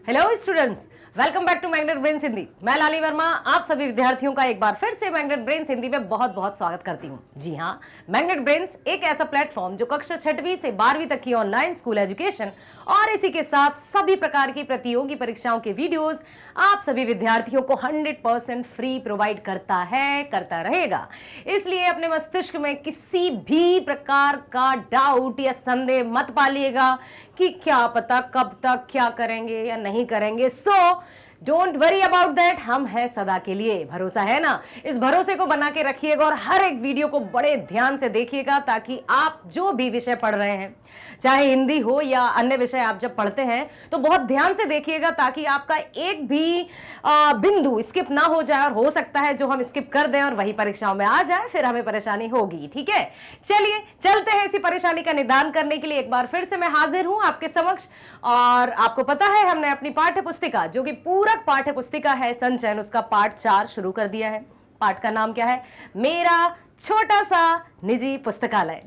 Hello students, welcome back to Magnet Brains Hindi. मैं लाली वर्मा आप सभी विद्यार्थियों का एक बार फिर से मैग्नेट ब्रेन्स हिंदी में बहुत बहुत स्वागत करती हूँ। जी हाँ, मैग्नेट ब्रेन्स एक ऐसा प्लेटफॉर्म जो कक्षा 6वीं से 12वीं तक की ऑनलाइन स्कूल एजुकेशन और इसी के साथ सभी प्रकार की प्रतियोगी परीक्षाओं के वीडियोस आप सभी विद्यार्थियों को 100% फ्री प्रोवाइड करता है, करता रहेगा। इसलिए अपने मस्तिष्क में किसी भी प्रकार का डाउट या संदेह मत पालिएगा कि क्या पता कब तक क्या करेंगे या नहीं करेंगे। So don't worry about that, हम हैं सदा के लिए। भरोसा है ना? इस भरोसे को बना के रखिएगा और हर एक वीडियो को बड़े ध्यान से देखिएगा ताकि आप जो भी विषय पढ़ रहे हैं, चाहे हिंदी हो या अन्य विषय, आप जब पढ़ते हैं तो बहुत ध्यान से देखिएगा ताकि आपका एक भी बिंदु स्किप ना हो जाए। और हो सकता है जो हम स्किप कर दें और वही परीक्षाओं में आ जाए, फिर हमें परेशानी होगी। ठीक है, चलिए चलते हैं इसी परेशानी का निदान करने के लिए। एक बार फिर से मैं हाजिर हूं आपके समक्ष। और आपको पता है हमने अपनी पाठ्य पुस्तिका, जो कि पूरक पाठ्य पुस्तिका है संचयन, उसका पाठ 4 शुरू कर दिया है। पाठ का नाम क्या है? मेरा छोटा सा निजी पुस्तकालय।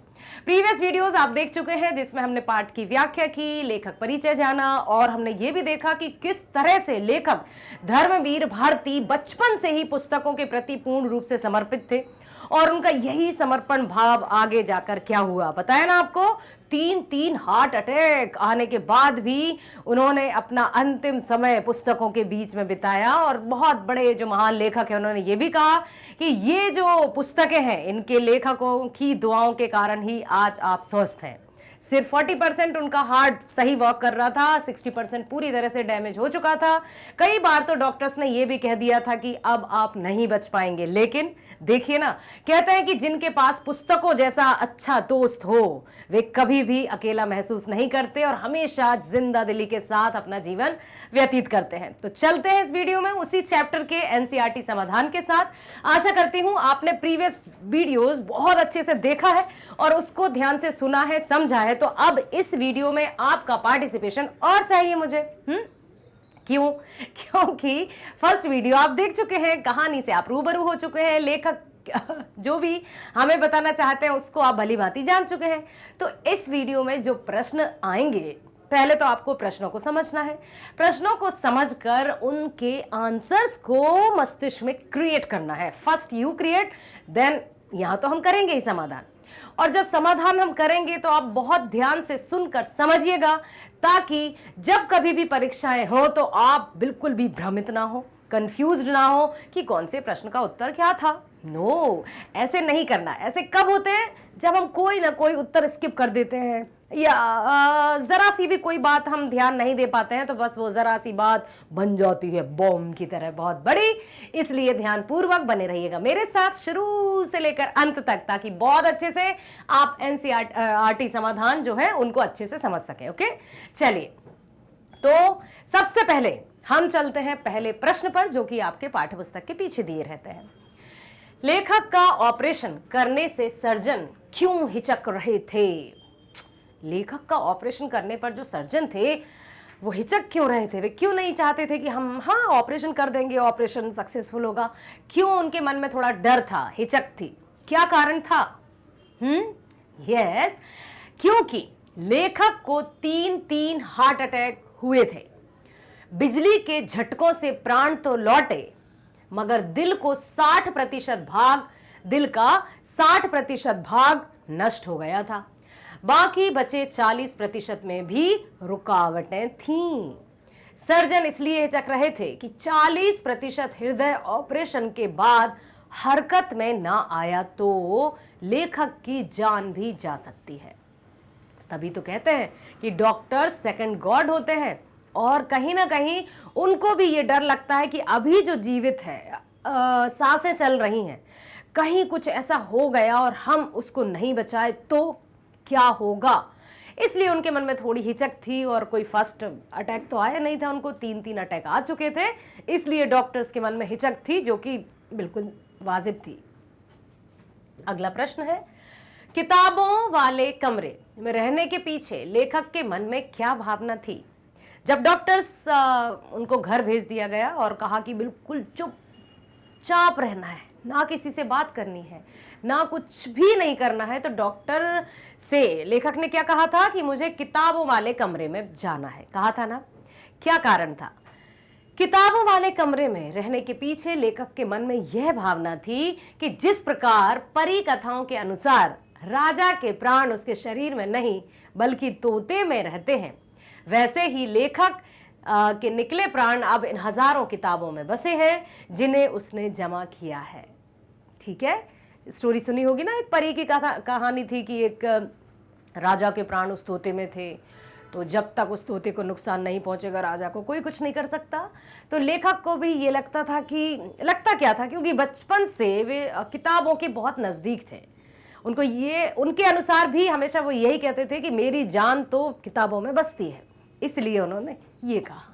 प्रीवियस वीडियोस आप देख चुके हैं जिसमें हमने पाठ की व्याख्या की, लेखक परिचय जाना और हमने ये भी देखा कि किस तरह से लेखक धर्मवीर भारती बचपन से ही पुस्तकों के प्रति पूर्ण रूप से समर्पित थे और उनका यही समर्पण भाव आगे जाकर क्या हुआ बताया ना आपको। 3 हार्ट अटैक आने के बाद भी उन्होंने अपना अंतिम समय पुस्तकों के बीच में बिताया। और बहुत बड़े जो महान लेखक हैं उन्होंने ये भी कहा कि ये जो पुस्तकें हैं इनके लेखकों की दुआओं के कारण ही आज आप स्वस्थ हैं। सिर्फ 40% उनका हार्ट सही वर्क कर रहा था, 60% पूरी तरह से डैमेज हो चुका था। कई बार तो डॉक्टर्स ने यह भी कह दिया था कि अब आप नहीं बच पाएंगे। लेकिन देखिए ना, कहते हैं कि जिनके पास पुस्तकों जैसा अच्छा दोस्त हो वे कभी भी अकेला महसूस नहीं करते और हमेशा जिंदा दिली के साथ अपना जीवन व्यतीत करते हैं। तो चलते हैं इस वीडियो में उसी चैप्टर के एनसीईआरटी समाधान के साथ। आशा करती हूं आपने प्रीवियस वीडियोस बहुत अच्छे से देखा है और उसको ध्यान से सुना है, समझा है। तो अब इस वीडियो में आपका पार्टिसिपेशन और चाहिए मुझे। क्यों? क्योंकि फर्स्ट वीडियो आप देख चुके हैं, कहानी से आप रूबरू हो चुके हैं, लेखक जो भी हमें बताना चाहते हैं उसको आप भली भांति जान चुके हैं। तो इस वीडियो में जो प्रश्न आएंगे, पहले तो आपको प्रश्नों को समझना है। प्रश्नों को समझकर उनके आंसर्स को मस्तिष्क में क्रिएट करना है। फर्स्ट यू क्रिएट, देन यहां तो हम करेंगे ही समाधान। और जब समाधान हम करेंगे तो आप बहुत ध्यान से सुनकर समझिएगा ताकि जब कभी भी परीक्षाएं हो तो आप बिल्कुल भी भ्रमित ना हो, कंफ्यूज्ड ना हो कि कौन से प्रश्न का उत्तर क्या था। नो, ऐसे नहीं करना। ऐसे कब होते हैं? जब हम कोई ना कोई उत्तर स्किप कर देते हैं या जरा सी भी कोई बात हम ध्यान नहीं दे पाते हैं तो बस वो जरा सी बात बन जाती है बॉम्ब की तरह बहुत बड़ी। इसलिए ध्यान पूर्वक बने रहिएगा मेरे साथ शुरू से लेकर अंत तक, ताकि बहुत अच्छे से आप एनसीईआरटी समाधान जो है उनको अच्छे से समझ सके। ओके, चलिए तो सबसे पहले हम चलते हैं पहले प्रश्न पर, जो कि आपके पाठ्यपुस्तक के पीछे दिए रहते हैं। लेखक का ऑपरेशन करने से सर्जन क्यों हिचक रहे थे? लेखक का ऑपरेशन करने पर जो सर्जन थे वो हिचक क्यों रहे थे? वे क्यों नहीं चाहते थे कि हम ऑपरेशन कर देंगे, ऑपरेशन सक्सेसफुल होगा? क्यों उनके मन में थोड़ा डर था, हिचक थी? क्या कारण था? यस, क्योंकि लेखक को 3 हार्ट अटैक हुए थे। बिजली के झटकों से प्राण तो लौटे मगर दिल का 60% भाग नष्ट हो गया था। बाकी बचे 40% में भी रुकावटें थीं। सर्जन इसलिए हिचक रहे थे कि 40% हृदय ऑपरेशन के बाद हरकत में ना आया तो लेखक की जान भी जा सकती है। तभी तो कहते हैं कि डॉक्टर सेकंड गॉड होते हैं और कहीं ना कहीं उनको भी ये डर लगता है कि अभी जो जीवित है, सांसें चल रही हैं, कहीं कुछ ऐसा हो गया और हम उसको नहीं बचाए तो क्या होगा। इसलिए उनके मन में थोड़ी हिचक थी। और कोई फर्स्ट अटैक तो आया नहीं था, उनको 3 अटैक आ चुके थे, इसलिए डॉक्टर्स के मन में हिचक थी, जो कि बिल्कुल वाजिब थी। अगला प्रश्न है, किताबों वाले कमरे में रहने के पीछे लेखक के मन में क्या भावना थी? जब डॉक्टर्स उनको घर भेज दिया गया और कहा कि बिल्कुल चुपचाप रहना है, ना किसी से बात करनी है, ना कुछ भी नहीं करना है, तो डॉक्टर से लेखक ने क्या कहा था कि मुझे किताबों वाले कमरे में जाना है। कहा था ना, क्या कारण था? किताबों वाले कमरे में रहने के पीछे लेखक के मन में यह भावना थी कि जिस प्रकार परी कथाओं के अनुसार राजा के प्राण उसके शरीर में नहीं बल्कि तोते में रहते हैं, वैसे ही लेखक के निकले प्राण अब इन हजारों किताबों में बसे हैं जिन्हें उसने जमा किया है। ठीक है, स्टोरी सुनी होगी ना, एक परी की कहानी थी कि एक राजा के प्राण उस तोते में थे, तो जब तक उस तोते को नुकसान नहीं पहुंचेगा राजा को कोई कुछ नहीं कर सकता। तो लेखक को भी ये लगता क्या था, क्योंकि बचपन से वे किताबों के बहुत नजदीक थे, उनको ये उनके अनुसार भी हमेशा वो यही कहते थे कि मेरी जान तो किताबों में बसती है, इसलिए उन्होंने ये कहा।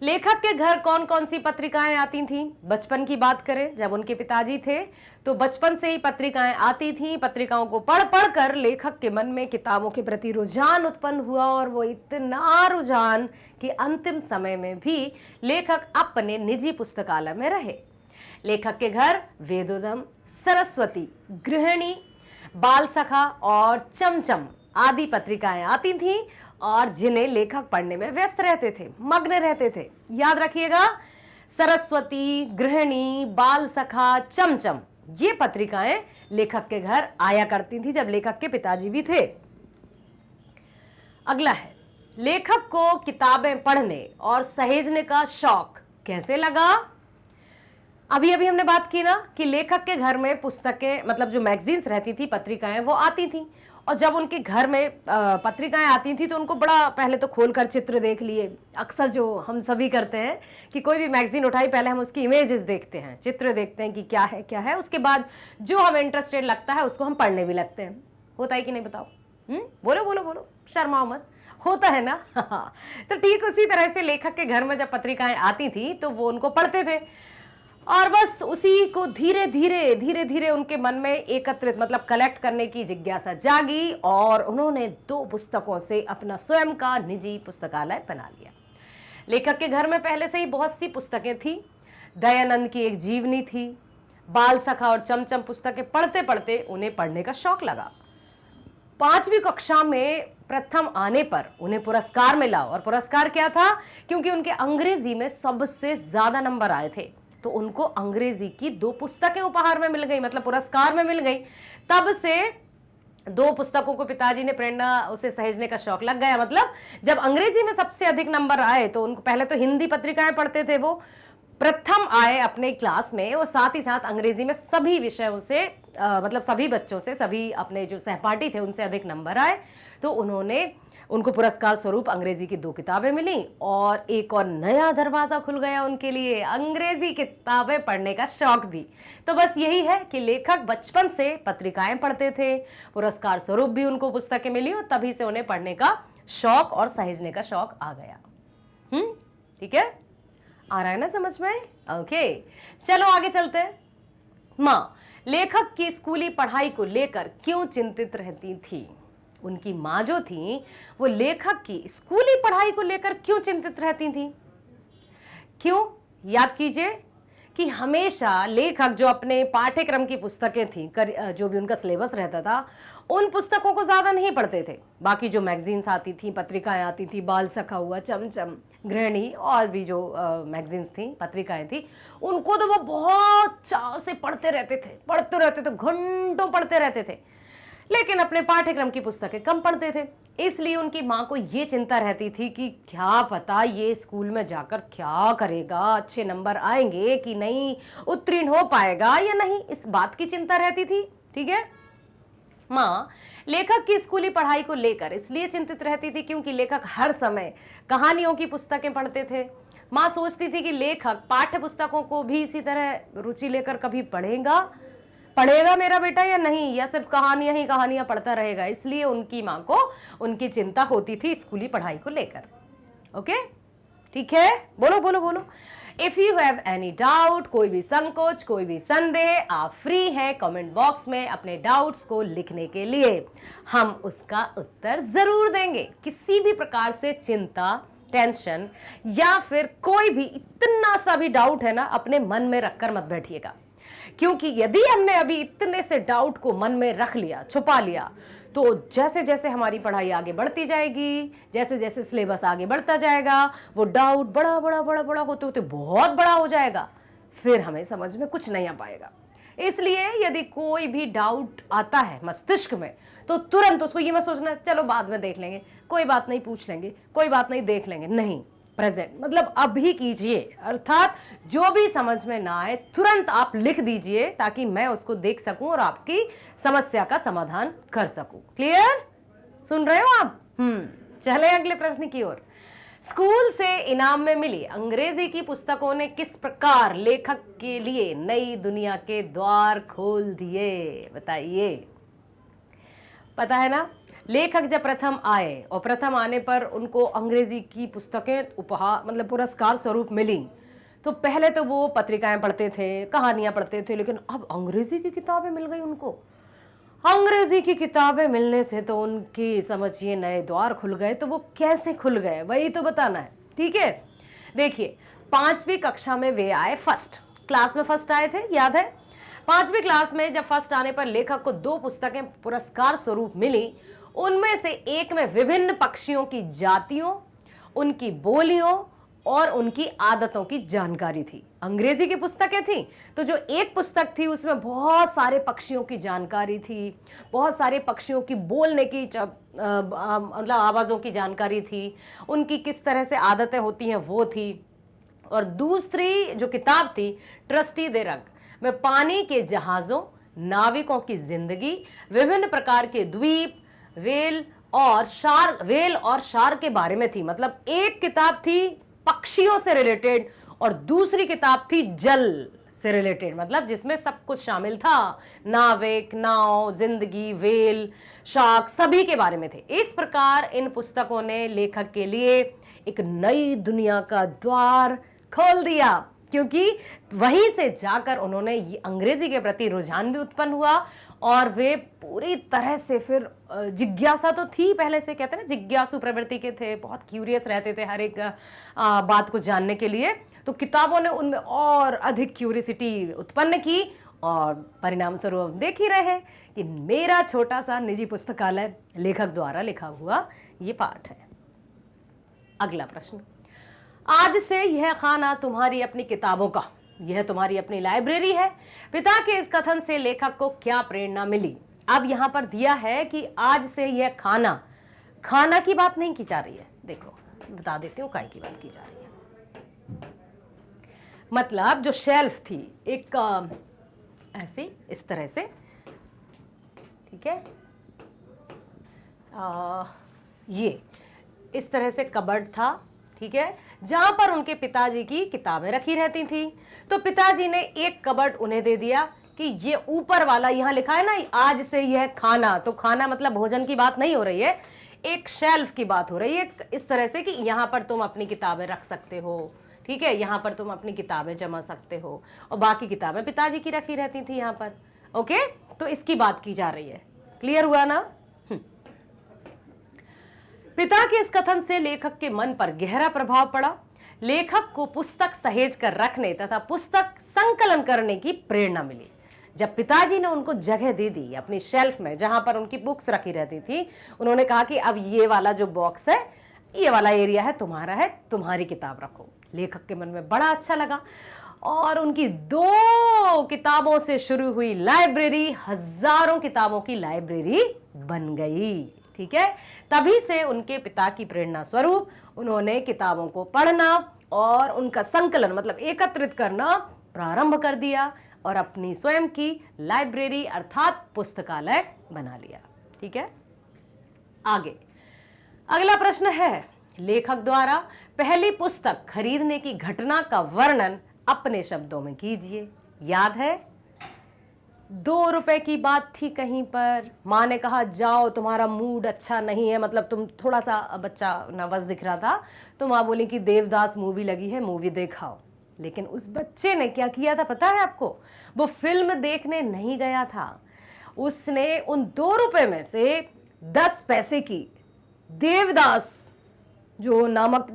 लेखक के घर कौन कौन सी पत्रिकाएं आती थीं? बचपन की बात करें, जब उनके पिताजी थे तो बचपन से ही पत्रिकाएं आती थीं। पत्रिकाओं को पढ़ पढ़ कर लेखक के मन में किताबों के प्रति रुझान उत्पन्न हुआ, और वो इतना रुझान कि अंतिम समय में भी लेखक अपने निजी पुस्तकालय में रहे। लेखक के घर वेदोदम, सरस्वती, गृहिणी, बाल सखा और चमचम आदि पत्रिकाएं आती थीं, और जिन्हें लेखक पढ़ने में व्यस्त रहते थे, मग्न रहते थे। याद रखिएगा, सरस्वती, गृहिणी, बाल सखा, चमचम, ये पत्रिकाएं लेखक के घर आया करती थी जब लेखक के पिताजी भी थे। अगला है, लेखक को किताबें पढ़ने और सहेजने का शौक कैसे लगा? अभी हमने बात की ना कि लेखक के घर में पुस्तकें, मतलब जो मैगजीन्स रहती थी, पत्रिकाएं, वो आती थी, और जब उनके घर में पत्रिकाएं आती थी तो उनको बड़ा पहले तो खोलकर चित्र देख लिए। अक्सर जो हम सभी करते हैं कि कोई भी मैगजीन उठाई, पहले हम उसकी इमेजेस देखते हैं, चित्र देखते हैं कि क्या है, उसके बाद जो हमें इंटरेस्टेड लगता है उसको हम पढ़ने भी लगते हैं। होता है कि नहीं, बताओ? बोलो बोलो बोलो, शर्माओ मत, होता है ना? तो ठीक उसी तरह से लेखक के घर में जब पत्रिकाएं आती थी तो वो उनको पढ़ते थे, और बस उसी को धीरे धीरे उनके मन में एकत्रित, मतलब कलेक्ट करने की जिज्ञासा जागी, और उन्होंने 2 पुस्तकों से अपना स्वयं का निजी पुस्तकालय बना लिया। लेखक के घर में पहले से ही बहुत सी पुस्तकें थी। दयानंद की एक जीवनी थी, बाल सखा और चमचम पुस्तकें पढ़ते पढ़ते उन्हें पढ़ने का शौक लगा। 5वीं कक्षा में प्रथम आने पर उन्हें पुरस्कार मिला, और पुरस्कार क्या था? क्योंकि उनके अंग्रेजी में सबसे ज्यादा नंबर आए थे, तो उनको अंग्रेजी की 2 पुस्तकें उपहार में मिल गई, मतलब पुरस्कार में मिल गई। तब से 2 पुस्तकों को पिताजी ने प्रेरणा उसे सहेजने का शौक लग गया। मतलब जब अंग्रेजी में सबसे अधिक नंबर आए तो उनको, पहले तो हिंदी पत्रिकाएं पढ़ते थे, वो प्रथम आए अपने क्लास में, और साथ ही साथ अंग्रेजी में सभी विषयों से मतलब सभी बच्चों से, सभी अपने जो सहपाठी थे उनसे अधिक नंबर आए, तो उनको पुरस्कार स्वरूप अंग्रेजी की 2 किताबें मिली, और एक और नया दरवाजा खुल गया उनके लिए, अंग्रेजी किताबें पढ़ने का शौक भी। तो बस यही है कि लेखक बचपन से पत्रिकाएं पढ़ते थे, पुरस्कार स्वरूप भी उनको पुस्तकें मिली, और तभी से उन्हें पढ़ने का शौक और सहेजने का शौक आ गया। ठीक है, आ रहा है ना समझ में? ओके, चलो आगे चलते हैं। माँ लेखक की स्कूली पढ़ाई को लेकर क्यों चिंतित रहती थी? उनकी माँ जो थी वो लेखक की स्कूली पढ़ाई को लेकर क्यों चिंतित रहती थी? क्यों? याद कीजिए कि हमेशा लेखक जो अपने पाठ्यक्रम की पुस्तकें थी, जो भी उनका सिलेबस रहता था, उन पुस्तकों को ज्यादा नहीं पढ़ते थे। बाकी जो मैगजीन्स आती थी, पत्रिकाएं आती थी, बाल सखा हुआ, चमचम, गृहिणी, और भी जो मैगजीन्स थी, पत्रिकाएं थी, उनको तो वो बहुत चाव से पढ़ते रहते थे, घंटों पढ़ते रहते थे, लेकिन अपने पाठ्यक्रम की पुस्तकें कम पढ़ते थे। इसलिए उनकी माँ को ये चिंता रहती थी कि क्या पता ये स्कूल में जाकर क्या करेगा, अच्छे नंबर आएंगे कि नहीं, उत्तीर्ण हो पाएगा या नहीं, इस बात की चिंता रहती थी। ठीक है, माँ लेखक की स्कूली पढ़ाई को लेकर इसलिए चिंतित रहती थी क्योंकि लेखक हर समय कहानियों की पुस्तकें पढ़ते थे। माँ सोचती थी कि लेखक पाठ्य पुस्तकों को भी इसी तरह रुचि लेकर कभी पढ़ेगा मेरा बेटा या नहीं, या सिर्फ कहानियां ही कहानियां पढ़ता रहेगा। इसलिए उनकी माँ को उनकी चिंता होती थी स्कूली पढ़ाई को लेकर। ओके, ठीक है, बोलो बोलो बोलो। If you have any doubt, कोई भी संकोच, कोई भी संदेह, आप फ्री हैं कमेंट बॉक्स में अपने डाउट्स को लिखने के लिए, हम उसका उत्तर जरूर देंगे। किसी भी प्रकार से चिंता, टेंशन या फिर कोई भी इतना सा भी डाउट है ना, अपने मन में रखकर मत बैठिएगा, क्योंकि यदि हमने अभी इतने से डाउट को मन में रख लिया, छुपा लिया, तो जैसे जैसे हमारी पढ़ाई आगे बढ़ती जाएगी, जैसे जैसे सिलेबस आगे बढ़ता जाएगा, वो डाउट बड़ा बड़ा बड़ा बड़ा होते होते बहुत बड़ा हो जाएगा, फिर हमें समझ में कुछ नहीं आ पाएगा। इसलिए यदि कोई भी डाउट आता है मस्तिष्क में, तो तुरंत उसको ये मत सोचना चलो बाद में देख लेंगे, कोई बात नहीं पूछ लेंगे, कोई बात नहीं देख लेंगे, नहीं, प्रेजेंट मतलब अभी कीजिए। अर्थात जो भी समझ में ना आए तुरंत आप लिख दीजिए, ताकि मैं उसको देख सकूं और आपकी समस्या का समाधान कर सकूं। क्लियर? सुन रहे हो आप? चले अगले प्रश्न की ओर। स्कूल से इनाम में मिली अंग्रेजी की पुस्तकों ने किस प्रकार लेखक के लिए नई दुनिया के द्वार खोल दिए? बताइए। पता है ना, लेखक जब प्रथम आए और प्रथम आने पर उनको अंग्रेजी की पुस्तकें उपहार मतलब पुरस्कार स्वरूप मिली, तो पहले तो वो पत्रिकाएं पढ़ते थे, कहानियां पढ़ते थे, लेकिन अब अंग्रेजी की किताबें मिल गई उनको। अंग्रेजी की किताबें मिलने से तो उनकी समझिए नए द्वार खुल गए। तो वो कैसे खुल गए वही तो बताना है, ठीक है? देखिए, 5वीं कक्षा में वे आए, फर्स्ट क्लास में फर्स्ट आए थे, याद है? 5वीं क्लास में जब फर्स्ट आने पर लेखक को 2 पुस्तकें पुरस्कार स्वरूप मिली। उनमें से एक में विभिन्न पक्षियों की जातियों, उनकी बोलियों और उनकी आदतों की जानकारी थी। अंग्रेजी की पुस्तकें थी, तो जो एक पुस्तक थी उसमें बहुत सारे पक्षियों की जानकारी थी, बहुत सारे पक्षियों की बोलने की मतलब आवाज़ों की जानकारी थी, उनकी किस तरह से आदतें होती हैं वो थी। और दूसरी जो किताब थी ट्रस्टी दे रंग में पानी के जहाज़ों, नाविकों की जिंदगी, विभिन्न प्रकार के द्वीप, वेल और शार्क के बारे में थी। मतलब एक किताब थी पक्षियों से रिलेटेड और दूसरी किताब थी जल से रिलेटेड, मतलब जिसमें सब कुछ शामिल था, नाविक, नाव, जिंदगी, वेल, शार्क सभी के बारे में थे। इस प्रकार इन पुस्तकों ने लेखक के लिए एक नई दुनिया का द्वार खोल दिया, क्योंकि वहीं से जाकर उन्होंने अंग्रेजी के प्रति रुझान भी उत्पन्न हुआ और वे पूरी तरह से फिर जिज्ञासा तो थी पहले से, कहते हैं ना जिज्ञासु प्रवृत्ति के थे, बहुत क्यूरियस रहते थे हर एक बात को जानने के लिए। तो किताबों ने उनमें और अधिक क्यूरियसिटी उत्पन्न की और परिणाम स्वरूप देख ही रहे हैं कि मेरा छोटा सा निजी पुस्तकालय लेखक द्वारा लिखा हुआ ये पाठ है। अगला प्रश्न, आज से यह खाना तुम्हारी अपनी किताबों का, यह तुम्हारी अपनी लाइब्रेरी है। पिता के इस कथन से लेखक को क्या प्रेरणा मिली? अब यहां पर दिया है कि आज से यह खाना की बात नहीं की जा रही है। देखो बता देती हूँ काय की बात की जा रही है। मतलब जो शेल्फ थी एक ऐसी इस तरह से, ठीक है, ये इस तरह से कबर्ड था, ठीक है, जहां पर उनके पिताजी की किताबें रखी रहती थी। तो पिताजी ने एक कबर्ड उन्हें दे दिया कि ये ऊपर वाला, यहां लिखा है ना आज से यह खाना, तो खाना मतलब भोजन की बात नहीं हो रही है, एक शेल्फ की बात हो रही है इस तरह से कि यहां पर तुम अपनी किताबें रख सकते हो, ठीक है, यहां पर तुम अपनी किताबें जमा सकते हो और बाकी किताबें पिताजी की रखी रहती थी यहां पर। ओके, तो इसकी बात की जा रही है। क्लियर हुआ ना? पिता के इस कथन से लेखक के मन पर गहरा प्रभाव पड़ा। लेखक को पुस्तक सहेज कर रखने तथा पुस्तक संकलन करने की प्रेरणा मिली। जब पिताजी ने उनको जगह दे दी अपनी शेल्फ में जहां पर उनकी बुक्स रखी रहती थी, उन्होंने कहा कि अब ये वाला जो बॉक्स है, ये वाला एरिया है तुम्हारा, है तुम्हारी किताब रखो। लेखक के मन में बड़ा अच्छा लगा और उनकी 2 किताबों से शुरू हुई लाइब्रेरी हजारों किताबों की लाइब्रेरी बन गई। ठीक है, तभी से उनके पिता की प्रेरणा स्वरूप उन्होंने किताबों को पढ़ना और उनका संकलन मतलब एकत्रित करना प्रारंभ कर दिया और अपनी स्वयं की लाइब्रेरी अर्थात पुस्तकालय बना लिया। ठीक है, आगे अगला प्रश्न है, लेखक द्वारा पहली पुस्तक खरीदने की घटना का वर्णन अपने शब्दों में कीजिए। याद है, 2 रुपए की बात थी कहीं पर, माँ ने कहा जाओ तुम्हारा मूड अच्छा नहीं है, मतलब तुम थोड़ा सा बच्चा नर्वस दिख रहा था, तो माँ बोली कि देवदास मूवी लगी है, मूवी देखाओ। लेकिन उस बच्चे ने क्या किया था पता है आपको? वो फिल्म देखने नहीं गया था, उसने उन 2 रुपए में से 10 पैसे की देवदास जो नामक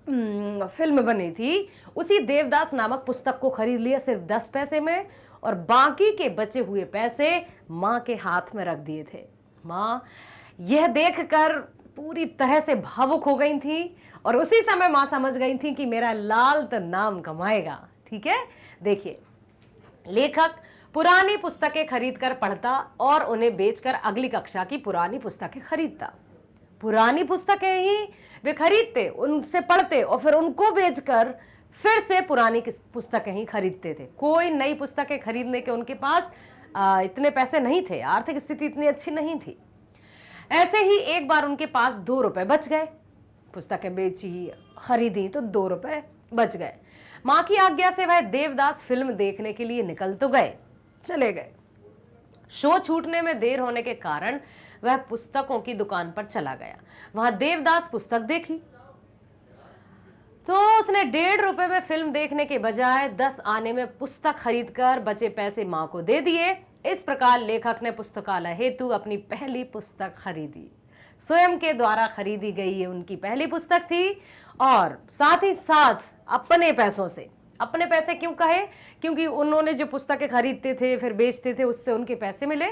फिल्म बनी थी, उसी देवदास नामक पुस्तक को खरीद लिया सिर्फ 10 पैसे में और बाकी के बचे हुए पैसे माँ के हाथ में रख दिए थे। माँ यह देखकर पूरी तरह से भावुक हो गई थी और उसी समय माँ समझ गई थी कि मेरा लाल तो नाम कमाएगा। ठीक है, देखिए, लेखक पुरानी पुस्तकें खरीदकर पढ़ता और उन्हें बेचकर अगली कक्षा की पुरानी पुस्तकें खरीदता। पुरानी पुस्तकें ही वे खरीदते, उनसे पढ़ते और फिर उनको बेचकर फिर से पुरानी पुस्तकें ही खरीदते थे। कोई नई पुस्तकें खरीदने के उनके पास इतने पैसे नहीं थे, आर्थिक स्थिति इतनी अच्छी नहीं थी। ऐसे ही एक बार उनके पास 2 रुपए बच गए। पुस्तकें बेची, खरीदी तो 2 रुपए बच गए। माँ की आज्ञा से वह देवदास फिल्म देखने के लिए निकल तो गए, चले गए। शो छूटने में देर होने के कारण वह पुस्तकों की दुकान पर चला गया। वहां देवदास पुस्तक देखी तो उसने 1.5 रुपए में फिल्म देखने के बजाय 10 आने में पुस्तक खरीदकर बचे पैसे माँ को दे दिए। इस प्रकार लेखक ने पुस्तकालय हेतु अपनी पहली पुस्तक खरीदी। स्वयं के द्वारा खरीदी गई ये उनकी पहली पुस्तक थी और साथ ही साथ अपने पैसों से। अपने पैसे क्यों कहे? क्योंकि उन्होंने जो पुस्तकें खरीदते थे फिर बेचते थे, उससे उनके पैसे मिले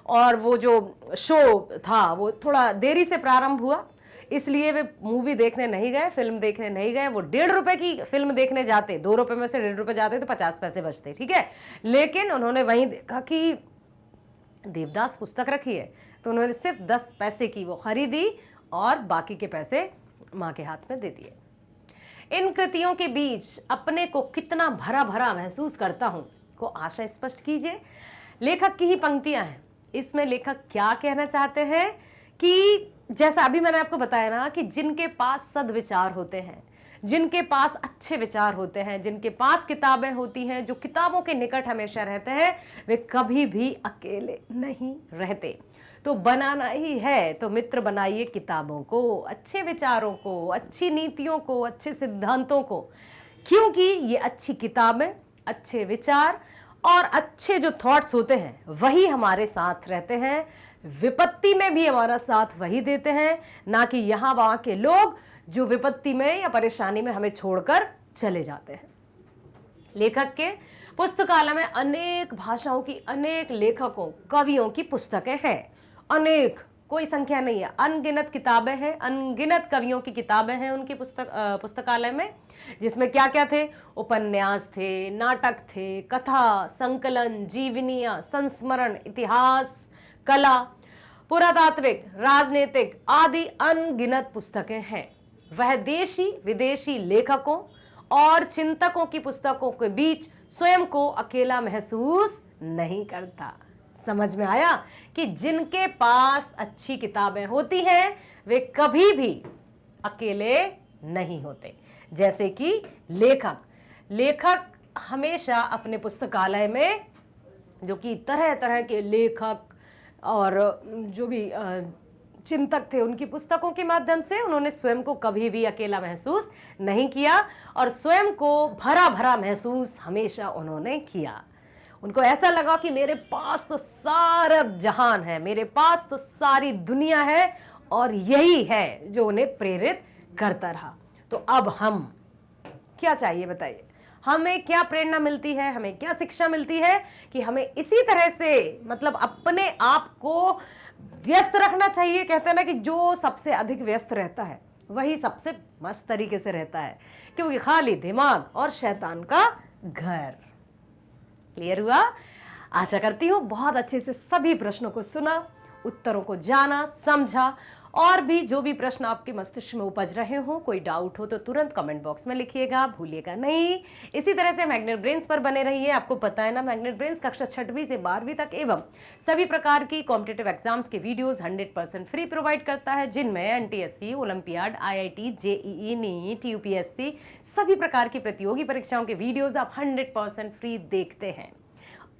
और वो जो शो था वो थोड़ा देरी से प्रारंभ हुआ, इसलिए वे मूवी देखने नहीं गए, फिल्म देखने नहीं गए। वो 1.5 रुपए की फिल्म देखने जाते, 2 रुपए में से 1.5 रुपए जाते तो 50 पैसे बचते। ठीक है, लेकिन उन्होंने वहीं देखा कि देवदास पुस्तक रखी है तो उन्होंने सिर्फ 10 पैसे की वो खरीदी और बाकी के पैसे माँ के हाथ में दे दिए। इन कृतियों के बीच अपने को कितना भरा भरा महसूस करता हूं को आशय स्पष्ट कीजिए। लेखक की ही पंक्तियां हैं। इसमें लेखक क्या कहना चाहते हैं कि जैसा अभी मैंने आपको बताया ना कि जिनके पास सद्विचार होते हैं, जिनके पास अच्छे विचार होते हैं, जिनके पास किताबें होती हैं, जो किताबों के निकट हमेशा रहते हैं, वे कभी भी अकेले नहीं रहते। तो बनाना ही है तो मित्र बनाइए किताबों को, अच्छे विचारों को, अच्छी नीतियों को, अच्छे सिद्धांतों को, क्योंकि ये अच्छी किताबें, अच्छे विचार और अच्छे जो थॉट्स होते हैं वही हमारे साथ रहते हैं। विपत्ति में भी हमारा साथ वही देते हैं, ना कि यहाँ वहाँ के लोग जो विपत्ति में या परेशानी में हमें छोड़कर चले जाते हैं। लेखक के पुस्तकालय में अनेक भाषाओं की, अनेक लेखकों, कवियों की पुस्तकें हैं। अनेक, कोई संख्या नहीं है, अनगिनत किताबें हैं, अनगिनत कवियों की किताबें हैं उनकी पुस्तकालय में, जिसमें क्या क्या थे? उपन्यास थे, नाटक थे, कथा, संकलन, जीवनियां, संस्मरण, इतिहास, कला, पुरातात्विक, राजनीतिक आदि अनगिनत पुस्तकें हैं। वह देशी विदेशी लेखकों और चिंतकों की पुस्तकों के बीच स्वयं को अकेला महसूस नहीं करता। समझ में आया कि जिनके पास अच्छी किताबें होती हैं वे कभी भी अकेले नहीं होते। जैसे कि लेखक हमेशा अपने पुस्तकालय में, जो कि तरह तरह के लेखक और जो भी चिंतक थे, उनकी पुस्तकों के माध्यम से उन्होंने स्वयं को कभी भी अकेला महसूस नहीं किया और स्वयं को भरा भरा महसूस हमेशा उन्होंने किया। उनको ऐसा लगा कि मेरे पास तो सारा जहान है, मेरे पास तो सारी दुनिया है और यही है जो उन्हें प्रेरित करता रहा। तो अब हम क्या चाहिए बताइए, हमें क्या प्रेरणा मिलती है, हमें क्या शिक्षा मिलती है कि हमें इसी तरह से मतलब अपने आप को व्यस्त रखना चाहिए। कहते हैं ना कि जो सबसे अधिक व्यस्त रहता है वही सबसे मस्त तरीके से रहता है, क्योंकि खाली दिमाग और शैतान का घर। क्लियर हुआ? आशा करती हूँ बहुत अच्छे से सभी प्रश्नों को सुना, उत्तरों को जाना, समझा और भी जो भी प्रश्न आपके मस्तिष्क में उपज रहे हो, कोई डाउट हो तो तुरंत कमेंट बॉक्स में लिखिएगा, भूलिएगा नहीं। इसी तरह से मैग्नेट ब्रेन्स पर बने रहिए। आपको पता है ना, मैग्नेट ब्रेन्स कक्षा 6वीं से 12वीं तक एवं सभी प्रकार की कॉम्पिटिटिव एग्जाम्स के वीडियोस 100% फ्री प्रोवाइड करता है, जिनमें NTSC, olympiad, IIT, JEE, NEET, UPSC सभी प्रकार की प्रतियोगी परीक्षाओं के वीडियोज आप 100% फ्री देखते हैं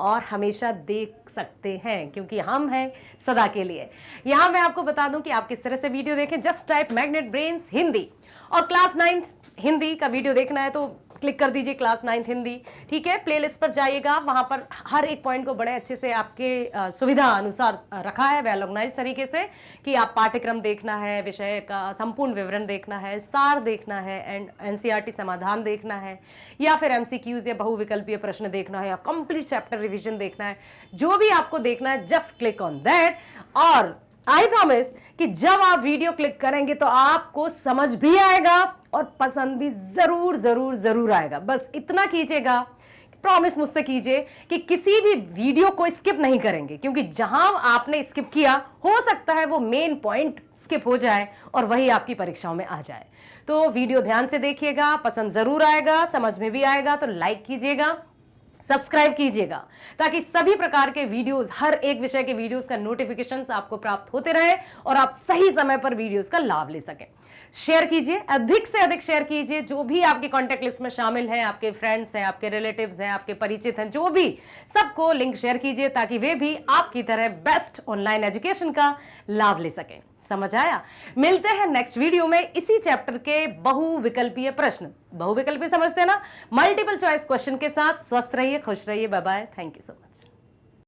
और हमेशा देख सकते हैं, क्योंकि हम हैं सदा के लिए। यहां मैं आपको बता दूं कि आप किस तरह से वीडियो देखें। Just type magnet Brains Hindi और क्लास 9th हिंदी का वीडियो देखना है तो क्लिक कर दीजिए क्लास 9th हिंदी। ठीक है, प्लेलिस्ट पर जाइएगा, वहां पर हर एक पॉइंट को बड़े अच्छे से आपके सुविधा अनुसार रखा है, वेल ऑर्गेनाइज तरीके से, कि आप पाठ्यक्रम देखना है, विषय का संपूर्ण विवरण देखना है, सार देखना है, एंड एनसीईआरटी समाधान देखना है, या फिर एमसीक्यूज या बहुविकल्पीय प्रश्न देखना है, या कंप्लीट चैप्टर रिविजन देखना है। जो भी आपको देखना है जस्ट क्लिक ऑन दैट और आई प्रॉमिस कि जब आप वीडियो क्लिक करेंगे तो आपको समझ भी आएगा और पसंद भी जरूर जरूर जरूर आएगा। बस इतना कीजिएगा, प्रॉमिस मुझसे कीजिए कि किसी भी वीडियो को स्किप नहीं करेंगे, क्योंकि जहां आपने स्किप किया हो सकता है वो मेन पॉइंट स्किप हो जाए और वही आपकी परीक्षाओं में आ जाए। तो वीडियो ध्यान से देखिएगा, पसंद जरूर आएगा, समझ में भी आएगा तो लाइक कीजिएगा, सब्सक्राइब कीजिएगा ताकि सभी प्रकार के वीडियोस, हर एक विषय के वीडियोस का नोटिफिकेशंस आपको प्राप्त होते रहे और आप सही समय पर वीडियोस का लाभ ले सकें। शेयर कीजिए, अधिक से अधिक शेयर कीजिए। जो भी आपकी कांटेक्ट लिस्ट में शामिल हैं, आपके फ्रेंड्स हैं, आपके रिलेटिव्स हैं, आपके परिचित हैं, जो भी, सबको लिंक शेयर कीजिए ताकि वे भी आपकी तरह बेस्ट ऑनलाइन एजुकेशन का लाभ ले सकें। समझ आया? मिलते हैं नेक्स्ट वीडियो में इसी चैप्टर के बहुविकल्पीय प्रश्न, बहुविकल्पीय समझते हैं ना, मल्टीपल चॉइस क्वेश्चन के साथ। स्वस्थ रहिए, खुश रहिए, bye bye, thank you so much.